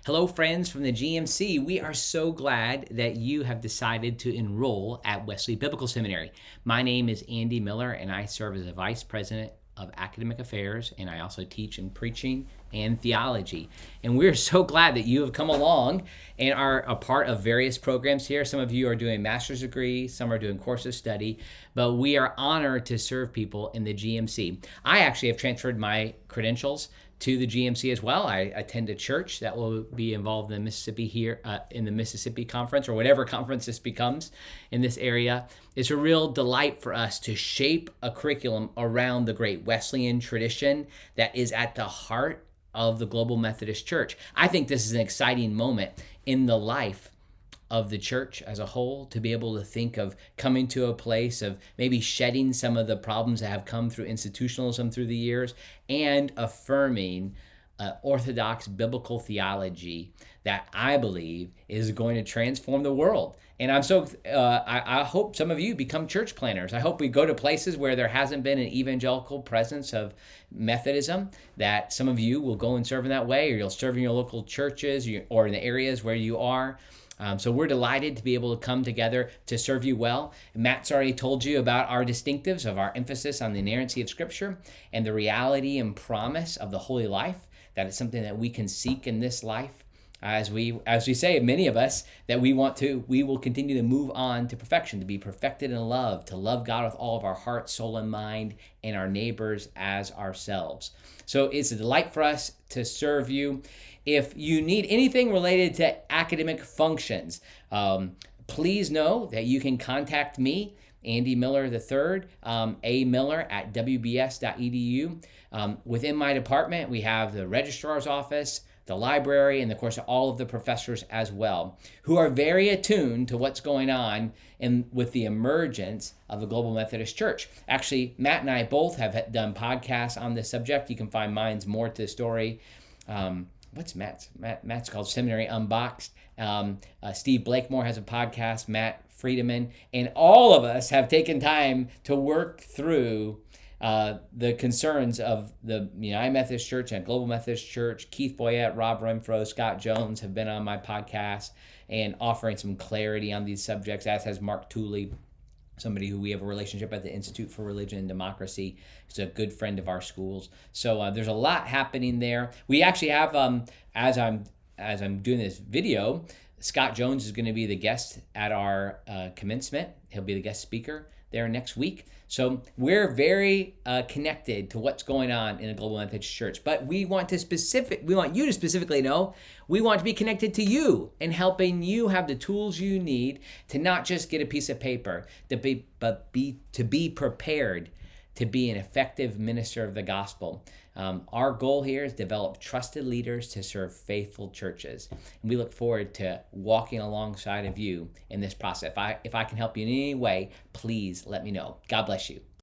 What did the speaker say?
Hello, friends from the GMC. We are so glad that you have decided to enroll at Wesley Biblical Seminary. My name is Andy Miller, and I serve as a Vice President of Academic Affairs, and I also teach in preaching and theology. And we're so glad that you have come along and are a part of various programs here. Some of you are doing master's degree, some are doing course of study, but we are honored to serve people in the GMC. I actually have transferred my credentials to the GMC as well. I attend a church that will be involved in Mississippi here, in the Mississippi Conference, or whatever conference this becomes in this area. It's a real delight for us to shape a curriculum around the great Wesleyan tradition that is at the heart of the Global Methodist Church. I think this is an exciting moment in the life of the church as a whole, to be able to think of coming to a place of maybe shedding some of the problems that have come through institutionalism through the years and affirming orthodox biblical theology that I believe is going to transform the world. And I hope some of you become church planners. I hope we go to places where there hasn't been an evangelical presence of Methodism, that some of you will go and serve in that way, or you'll serve in your local churches or in the areas where you are. So we're delighted to be able to come together to serve you well. Matt's already told you about our distinctives of our emphasis on the inerrancy of Scripture and the reality and promise of the holy life, that it's something that we can seek in this life. As we say, many of us, that we will continue to move on to perfection, to be perfected in love, to love God with all of our heart, soul, and mind, and our neighbors as ourselves. So it's a delight for us to serve you. If you need anything related to academic functions, please know that you can contact me, Andy Miller III, amiller@wbs.edu. Within my department, we have the registrar's office, the library, and of course all of the professors as well, who are very attuned to what's going on with the emergence of the Global Methodist Church. Actually, Matt and I both have done podcasts on this subject. You can find mine's More to the Story. What's Matt's? Matt's called Seminary Unboxed. Steve Blakemore has a podcast, Matt Friedemann, and all of us have taken time to work through the concerns of the United Methodist Church and Global Methodist Church. Keith Boyette, Rob Renfro, Scott Jones have been on my podcast and offering some clarity on these subjects, as has Mark Tooley, somebody who we have a relationship at the Institute for Religion and Democracy. He's a good friend of our schools. So there's a lot happening there. We actually have, as I'm doing this video, Scott Jones is going to be the guest at our commencement. He'll be the guest speaker there next week. So we're very connected to what's going on in the Global Methodist Church. But we want you to specifically know, we want to be connected to you and helping you have the tools you need to not just get a piece of paper, to be prepared to be an effective minister of the gospel. Our goal here is to develop trusted leaders to serve faithful churches. And we look forward to walking alongside of you in this process. If I can help you in any way, please let me know. God bless you.